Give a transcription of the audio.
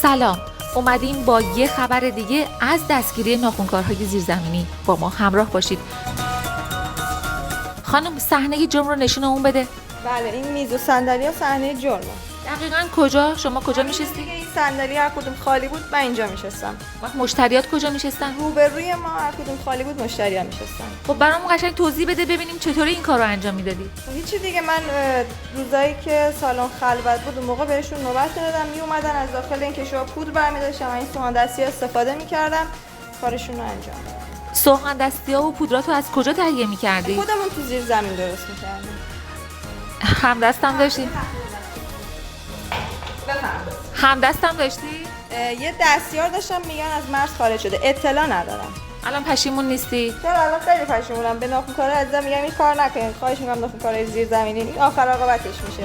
سلام، اومدیم با یه خبر دیگه از دستگیری ناخنکارهای زیرزمینی. با ما همراه باشید. خانم صحنه جرم رو نشونمون بده. بله، این میز و صندلی ها صحنه جرمه. دقیقاً کجا؟ شما کجا میشستی؟ این صندلی هر کدوم خالی بود، من اینجا میشستم. وقت مشتریات کجا میشستن؟ روبروی ما هر کدوم خالی بود، مشتری ها میشستن. خب برامون قشنگ توضیح بده ببینیم چطوری این کارو انجام میدادی. هیچی دیگه، من روزایی که سالن خلوت بود اون موقع بهشون نوبت دادم، می اومدن از داخل این کشوها پودر برمی‌داشتم، این سوهان دستی استفاده می‌کردم، کارشون رو انجام دادم. سوهان دستی‌ها و پودراتو از کجا تهیه می‌کردی؟ خودمون تو زیر زمین درست می‌کردیم. همدستم داشتی؟ بفرمایید. همدستم داشتی؟ یه دستیار داشتم، میگن از مرز خارج شده، اطلاع ندارم. الان پشیمون نیستی؟ چرا الان خیلی پشیمونم. به ناخن‌کارا عزیزم میگم این کار نکنید، خواهش می‌کنم. ناخن‌کارای زیر زمینی این آخر عاقبتش میشه.